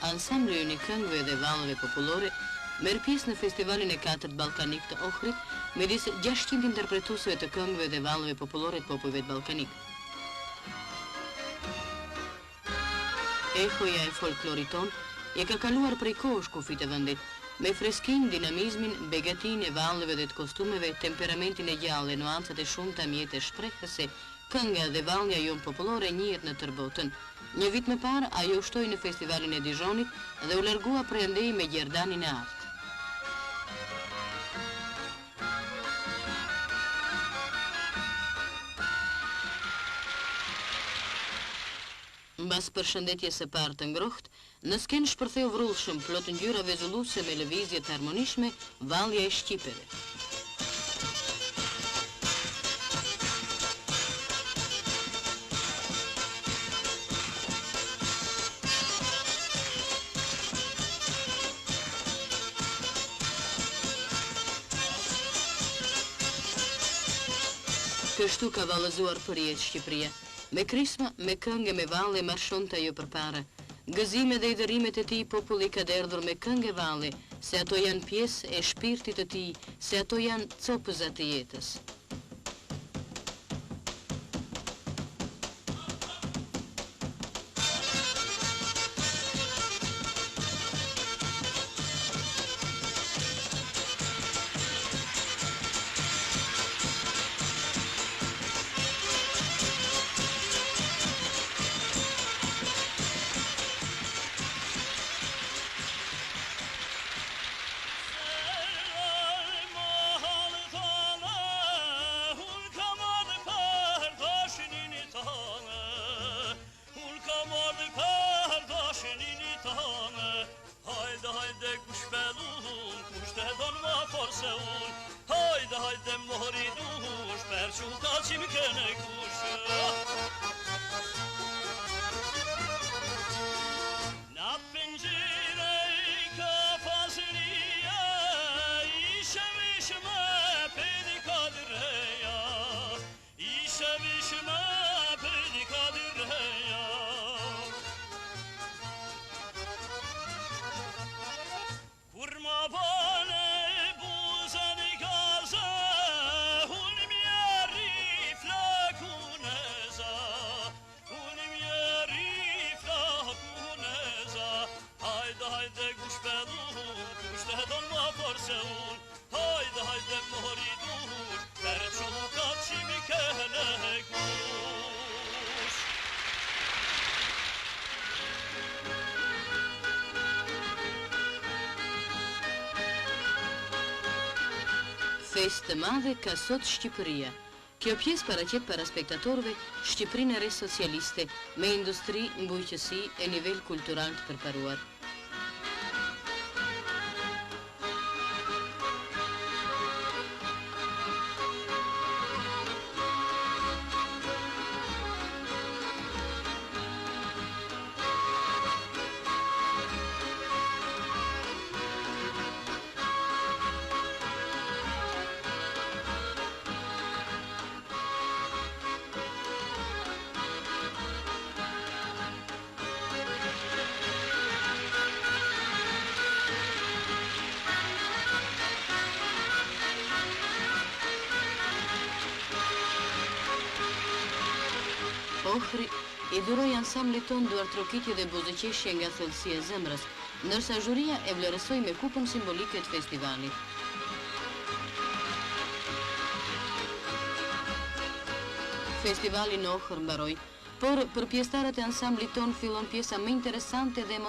Ansambli i këngëve dhe vallëve popullore merr pjesë në festivalin e 4 ballkanik të Ohrit, midis 600 interpretuesve të këngëve dhe vallëve popullore të popujve të ballkanik. Ehoja e folklorit ton e ka kaluar prej kohësh kufit e vendit, me freskinë, dinamizmin, begatinë e vallëve dhe të kostumeve, temperamentin e gjallë e nuancat e shumta mjete shprehëse, kënga dhe vallja jon popullore njihet në tërë botën. Një vit më parë ajo ushtoi në festivalin e Dijonit dhe u largua prej andej me gjerdanin e artë. Mbas përshëndetjes së parë të ngrohtë, në skenë shpërtheu vrullshëm plot ngjyra vezulluese me lëvizje të harmonishme, vallja e shqipeve. Kështu ka vallëzuar përjetë Shqipëria. Me krisma, me këngë, me valle, marshonte ajo përpara. Gëzime dhe i dërimet e tij populli ka derdhur me këngë e valle, se ato janë pjesë e shpirtit të tij, se ato janë copëzat e jetës. Haydi kuş belun, kuş te donma forseun. Haydi mori duş, perçulta çimkene kuş. Na pencere kafasriya, işevişme pedikadreya, işevişme pedikadreya. Kurma bane buzan gaza, unim yarif la kuneza, unim yarif la kuneza. Haydi kuş belun, kuş te donma forseun. Haydi mori duş, perçulka çimkene kuş. Festë të madhe ka sot Shqipëria. Kjo pjesë paraqet para spektatorëve Shqipërinë e re socialiste, me industri, mbujqësi e nivel kultural të përparuar. Ohri i dhuroi ansamblit ton duar trokitje dhe buzëqeshje nga thellësia e zemrës, ndërsa zhuria e vlerësoi me kupën simbolike të festivalit. Festivali në Ohër mbaroi, por për pjesëtarët e ansamblit ton fillon pjesa më interesante dhe